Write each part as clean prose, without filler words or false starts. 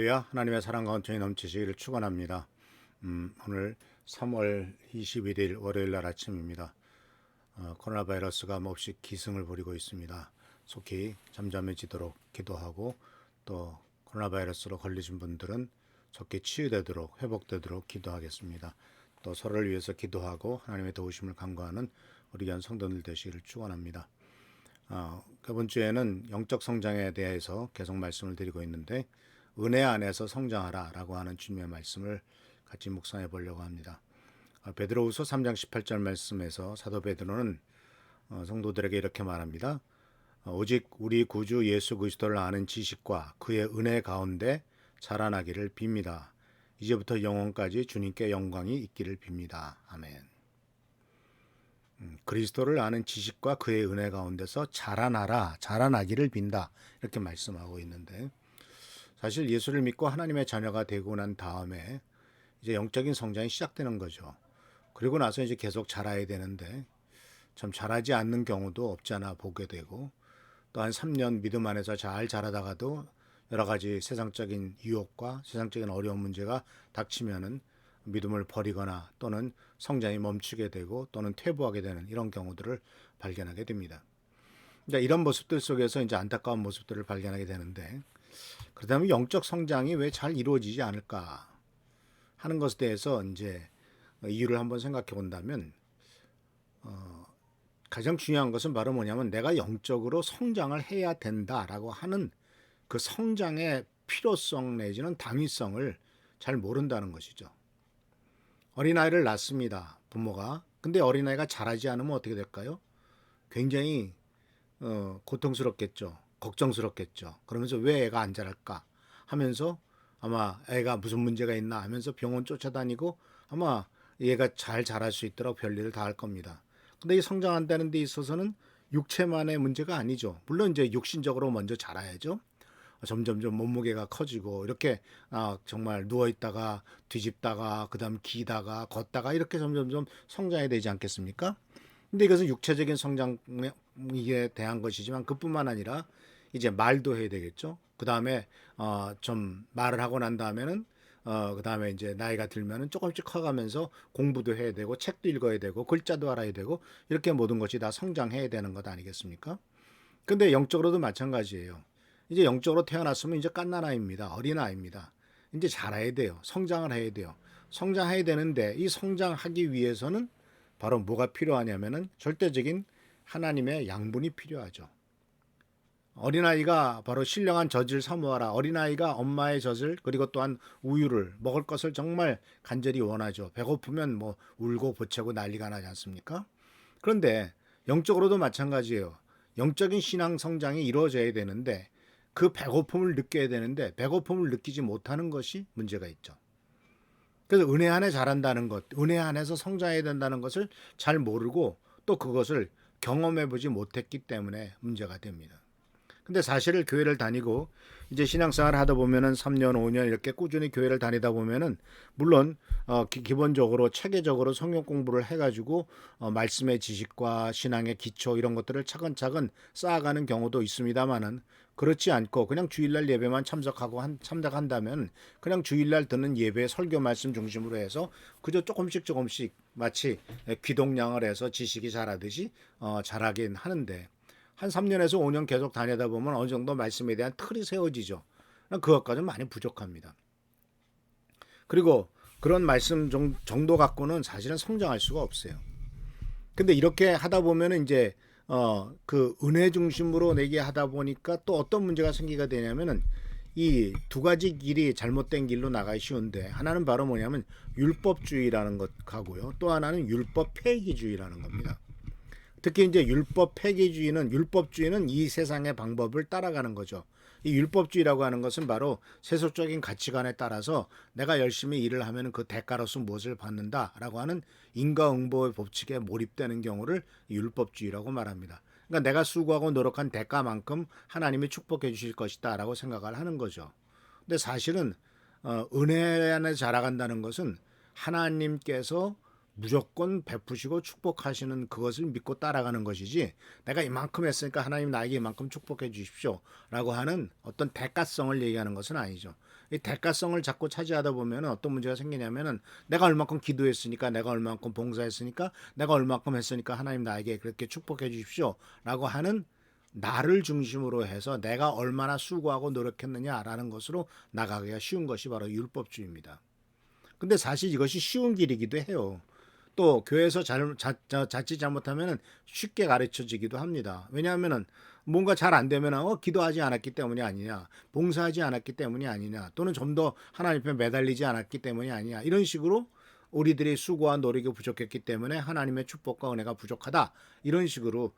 할렐루야. 하나님의 사랑과 은총이 넘치시기를 축원합니다. 오늘 3월 21일 월요일 날 아침입니다. 코로나 바이러스가 몹시 기승을 부리고 있습니다. 속히 잠잠해지도록 기도하고 또 코로나 바이러스로 걸리신 분들은 적게 치유되도록 회복되도록 기도하겠습니다. 또 서로를 위해서 기도하고 하나님의 도우심을 간구하는 우리 귀한 성도들 되시기를 축원합니다. 이번 주에는 영적 성장에 대해서 계속 말씀을 드리고 있는데 은혜 안에서 성장하라 라고 하는 주님의 말씀을 같이 묵상해 보려고 합니다. 베드로후서 3장 18절 말씀에서 사도 베드로는 성도들에게 이렇게 말합니다. 오직 우리 구주 예수 그리스도를 아는 지식과 그의 은혜 가운데 자라나기를 빕니다. 이제부터 영원까지 주님께 영광이 있기를 빕니다. 아멘. 그리스도를 아는 지식과 그의 은혜 가운데서 자라나기를 빈다. 이렇게 말씀하고 있는데 사실 예수를 믿고 하나님의 자녀가 되고 난 다음에 이제 영적인 성장이 시작되는 거죠. 그리고 나서 이제 계속 자라야 되는데 참 자라지 않는 경우도 없지 않아 보게 되고 또 한 3년 믿음 안에서 잘 자라다가도 여러 가지 세상적인 유혹과 세상적인 어려운 문제가 닥치면은 믿음을 버리거나 또는 성장이 멈추게 되고 또는 퇴보하게 되는 이런 경우들을 발견하게 됩니다. 이제 이런 모습들 속에서 이제 안타까운 모습들을 발견하게 되는데 그렇다면 영적 성장이 왜 잘 이루어지지 않을까 하는 것에 대해서 이제 이유를 한번 생각해 본다면 가장 중요한 것은 바로 뭐냐면 내가 영적으로 성장을 해야 된다라고 하는 그 성장의 필요성 내지는 당위성을 잘 모른다는 것이죠. 어린아이를 낳습니다. 부모가. 근데 어린아이가 자라지 않으면 어떻게 될까요? 굉장히 고통스럽겠죠. 걱정스럽겠죠. 그러면서 왜 애가 안 자랄까 하면서 아마 애가 무슨 문제가 있나 하면서 병원 쫓아다니고 아마 얘가 잘 자랄 수 있도록 별일을 다 할 겁니다. 근데 이 성장한다는 데 있어서는 육체만의 문제가 아니죠. 물론 이제 육신적으로 먼저 자라야죠. 점점점 몸무게가 커지고 이렇게 정말 누워 있다가 뒤집다가 그다음 기다가 걷다가 이렇게 점점점 성장해야 되지 않겠습니까? 근데 이것은 육체적인 성장에 대한 것이지만 그뿐만 아니라 이제 말도 해야 되겠죠. 그다음에 좀 말을 하고 난 다음에는 그다음에 이제 나이가 들면은 조금씩 커가면서 공부도 해야 되고 책도 읽어야 되고 글자도 알아야 되고 이렇게 모든 것이 다 성장해야 되는 것 아니겠습니까? 근데 영적으로도 마찬가지예요. 이제 영적으로 태어났으면 이제 갓난아이입니다. 어린아이입니다. 이제 자라야 돼요. 성장을 해야 돼요. 성장해야 되는데 이 성장하기 위해서는 바로 뭐가 필요하냐면은 절대적인 하나님의 양분이 필요하죠. 어린아이가 바로 신령한 젖을 사모하라. 어린아이가 엄마의 젖을 그리고 또한 우유를 먹을 것을 정말 간절히 원하죠. 배고프면 뭐 울고 보채고 난리가 나지 않습니까? 그런데 영적으로도 마찬가지예요. 영적인 신앙 성장이 이루어져야 되는데 그 배고픔을 느껴야 되는데 배고픔을 느끼지 못하는 것이 문제가 있죠. 그래서 은혜 안에 자란다는 것, 은혜 안에서 성장해야 된다는 것을 잘 모르고 또 그것을 경험해 보지 못했기 때문에 문제가 됩니다. 근데 사실 교회를 다니고 이제 신앙생활을 하다 보면은 3년, 5년 이렇게 꾸준히 교회를 다니다 보면은 물론 기본적으로 체계적으로 성경 공부를 해가지고 말씀의 지식과 신앙의 기초 이런 것들을 차근차근 쌓아가는 경우도 있습니다만은 그렇지 않고 그냥 주일날 예배만 참석한다면 그냥 주일날 듣는 예배 설교 말씀 중심으로 해서 그저 조금씩 마치 귀동냥을 해서 지식이 자라듯이 자라긴 하는데 한 3년에서 5년 계속 다니다 보면 어느 정도 말씀에 대한 틀이 세워지죠. 그것까지는 많이 부족합니다. 그리고 그런 말씀 정도 갖고는 사실은 성장할 수가 없어요. 근데 이렇게 하다 보면은 이제 그 은혜 중심으로 내게 하다 보니까 또 어떤 문제가 생기게 되냐면은 이 두 가지 길이 잘못된 길로 나가기 쉬운데 하나는 바로 뭐냐면 율법주의라는 것하고요. 또 하나는 율법 폐기주의라는 겁니다. 특히 이제 율법주의는 이 세상의 방법을 따라가는 거죠. 이 율법주의라고 하는 것은 바로 세속적인 가치관에 따라서 내가 열심히 일을 하면 그 대가로서 무엇을 받는다라고 하는 인과응보의 법칙에 몰입되는 경우를 율법주의라고 말합니다. 그러니까 내가 수고하고 노력한 대가만큼 하나님이 축복해 주실 것이다라고 생각을 하는 거죠. 근데 사실은 은혜 안에 자라간다는 것은 하나님께서 무조건 베푸시고 축복하시는 그것을 믿고 따라가는 것이지, 내가 이만큼 했으니까 하나님 나에게 이만큼 축복해 주십시오 라고 하는 어떤 대가성을 얘기하는 것은 아니죠. 이 대가성을 자꾸 차지하다 보면 어떤 문제가 생기냐면은, 내가 얼만큼 기도했으니까, 내가 얼만큼 봉사했으니까, 내가 얼만큼 했으니까 하나님 나에게 그렇게 축복해 주십시오 라고 하는, 나를 중심으로 해서 내가 얼마나 수고하고 노력했느냐라는 것으로 나가기가 쉬운 것이 바로 율법주의입니다. 근데 사실 이것이 쉬운 길이기도 해요. 또 교회에서 자칫 잘못하면 쉽게 가르쳐지기도 합니다. 왜냐하면 뭔가 잘 안 되면 기도하지 않았기 때문이 아니냐, 봉사하지 않았기 때문이 아니냐, 또는 좀 더 하나님 앞에 매달리지 않았기 때문이 아니냐, 이런 식으로 우리들이 수고와 노력이 부족했기 때문에 하나님의 축복과 은혜가 부족하다, 이런 식으로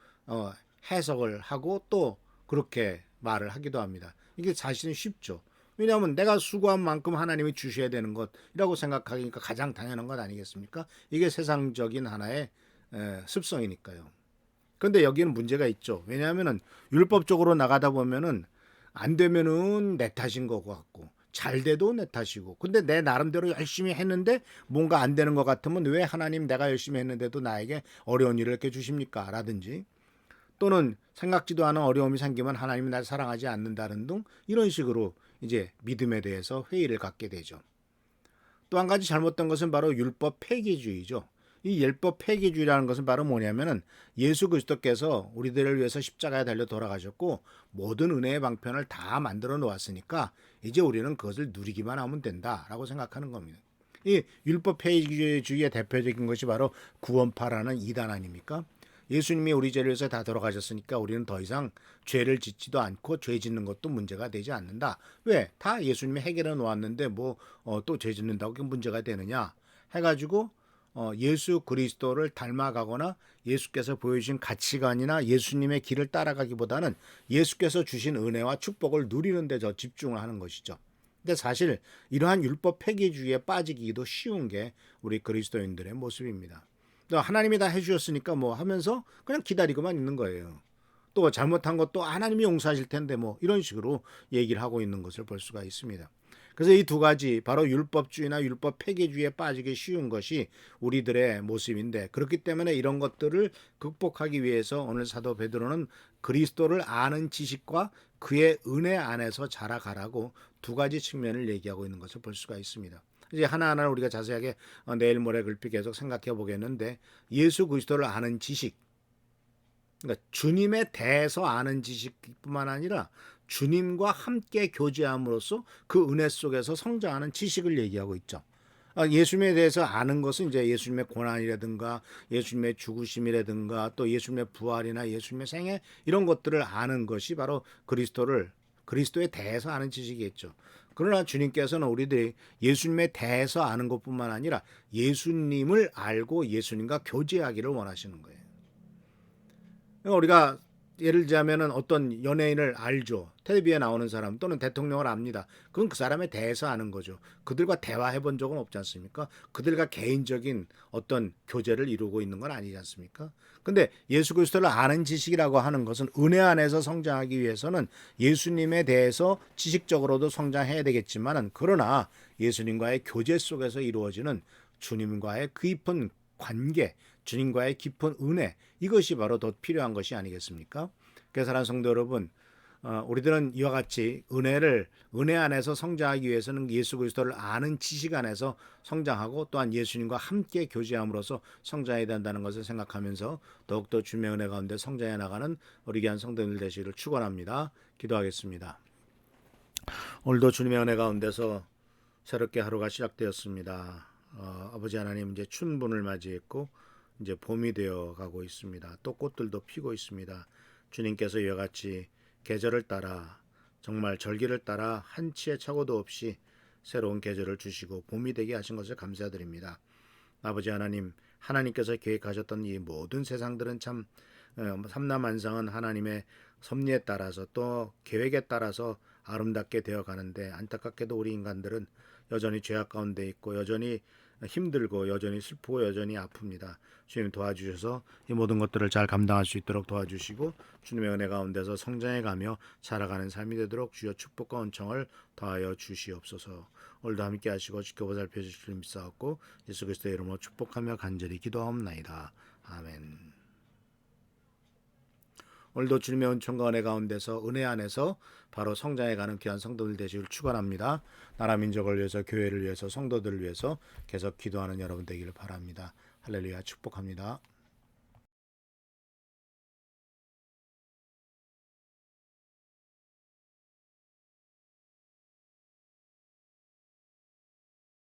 해석을 하고 또 그렇게 말을 하기도 합니다. 이게 사실은 쉽죠. 왜냐하면 내가 수고한 만큼 하나님이 주셔야 되는 것이라고 생각하니까 가장 당연한 것 아니겠습니까? 이게 세상적인 하나의 습성이니까요. 그런데 여기는 문제가 있죠. 왜냐하면은 율법적으로 나가다 보면은 안 되면은 내 탓인 것 같고, 잘 돼도 내 탓이고, 근데 내 나름대로 열심히 했는데 뭔가 안 되는 것 같으면, 왜 하나님 내가 열심히 했는데도 나에게 어려운 일을 이렇게 주십니까? 라든지, 또는 생각지도 않은 어려움이 생기면 하나님이 날 사랑하지 않는다는 등, 이런 식으로 이제 믿음에 대해서 회의를 갖게 되죠. 또 한 가지 잘못된 것은 바로 율법 폐기주의죠. 이 율법 폐기주의라는 것은 바로 뭐냐면은, 예수 그리스도께서 우리들을 위해서 십자가에 달려 돌아가셨고 모든 은혜의 방편을 다 만들어 놓았으니까 이제 우리는 그것을 누리기만 하면 된다라고 생각하는 겁니다. 이 율법 폐기주의의 대표적인 것이 바로 구원파라는 이단 아닙니까? 예수님이 우리 죄를 위해서 다 돌아가셨으니까 우리는 더 이상 죄를 짓지도 않고 죄 짓는 것도 문제가 되지 않는다. 왜? 다 예수님이 해결해 놓았는데 뭐 또 죄 짓는다고 그게 문제가 되느냐 해가지고, 예수 그리스도를 닮아가거나 예수께서 보여주신 가치관이나 예수님의 길을 따라가기보다는 예수께서 주신 은혜와 축복을 누리는 데 더 집중을 하는 것이죠. 근데 사실 이러한 율법 폐기주의에 빠지기도 쉬운 게 우리 그리스도인들의 모습입니다. 하나님이 다 해주셨으니까 뭐 하면서 그냥 기다리고만 있는 거예요. 또 잘못한 것도 하나님이 용서하실 텐데 뭐 이런 식으로 얘기를 하고 있는 것을 볼 수가 있습니다. 그래서 이 두 가지, 바로 율법주의나 율법 폐기주의에 빠지기 쉬운 것이 우리들의 모습인데, 그렇기 때문에 이런 것들을 극복하기 위해서 오늘 사도 베드로는 그리스도를 아는 지식과 그의 은혜 안에서 자라가라고 두 가지 측면을 얘기하고 있는 것을 볼 수가 있습니다. 이제 하나하나 우리가 자세하게 내일 모레 글피 계속 생각해 보겠는데, 예수 그리스도를 아는 지식, 그러니까 주님에 대해서 아는 지식뿐만 아니라 주님과 함께 교제함으로써 그 은혜 속에서 성장하는 지식을 얘기하고 있죠. 예수님에 대해서 아는 것은 이제 예수님의 고난이라든가 예수님의 죽으심이라든가 또 예수님의 부활이나 예수님의 생애, 이런 것들을 아는 것이 바로 그리스도에 대해서 아는 지식이겠죠. 그러나 주님께서는 우리들이 예수님에 대해서 아는 것뿐만 아니라 예수님을 알고 예수님과 교제하기를 원하시는 거예요. 우리가 예를 들자면은 어떤 연예인을 알죠. 텔레비에 나오는 사람 또는 대통령을 압니다. 그건 그 사람에 대해서 아는 거죠. 그들과 대화해 본 적은 없지 않습니까? 그들과 개인적인 어떤 교제를 이루고 있는 건 아니지 않습니까? 근데 예수 그리스도를 아는 지식이라고 하는 것은 은혜 안에서 성장하기 위해서는 예수님에 대해서 지식적으로도 성장해야 되겠지만은, 그러나 예수님과의 교제 속에서 이루어지는 주님과의 깊은 관계, 주님과의 깊은 은혜, 이것이 바로 더 필요한 것이 아니겠습니까? 그래서 사랑하는 성도 여러분, 우리들은 이와 같이 은혜 안에서 성장하기 위해서는 예수 그리스도를 아는 지식 안에서 성장하고, 또한 예수님과 함께 교제함으로써 성장해야 된다는 것을 생각하면서 더욱더 주님의 은혜 가운데 성장해 나가는 우리 귀한 성도들 되시기를 축원합니다. 기도하겠습니다. 오늘도 주님의 은혜 가운데서 새롭게 하루가 시작되었습니다. 아버지 하나님, 이제 춘분을 맞이했고 이제 봄이 되어 가고 있습니다. 또 꽃들도 피고 있습니다. 주님께서 이와 같이 계절을 따라, 정말 절기를 따라 한치의 착오도 없이 새로운 계절을 주시고 봄이 되게 하신 것을 감사드립니다. 아버지 하나님, 하나님께서 계획하셨던 이 모든 세상들은 참 삼라만상은 하나님의 섭리에 따라서 또 계획에 따라서 아름답게 되어 가는데, 안타깝게도 우리 인간들은 여전히 죄악 가운데 있고 여전히 힘들고 여전히 슬프고 여전히 아픕니다. 주님 도와주셔서 이 모든 것들을 잘 감당할 수 있도록 도와주시고 주님의 은혜 가운데서 성장해가며 살아가는 삶이 되도록 주여 축복과 은총을 더하여 주시옵소서. 오늘도 함께 하시고 지켜보살펴 주실 줄 믿사옵고 예수 그리스도의 이름으로 축복하며 간절히 기도하옵나이다. 아멘. 오늘도 주님의 은총과 은혜 가운데서 은혜 안에서 바로 성장해가는 귀한 성도들 되시길 축원합니다. 나라 민족을 위해서 교회를 위해서 성도들을 위해서 계속 기도하는 여러분 되기를 바랍니다. 할렐루야 축복합니다.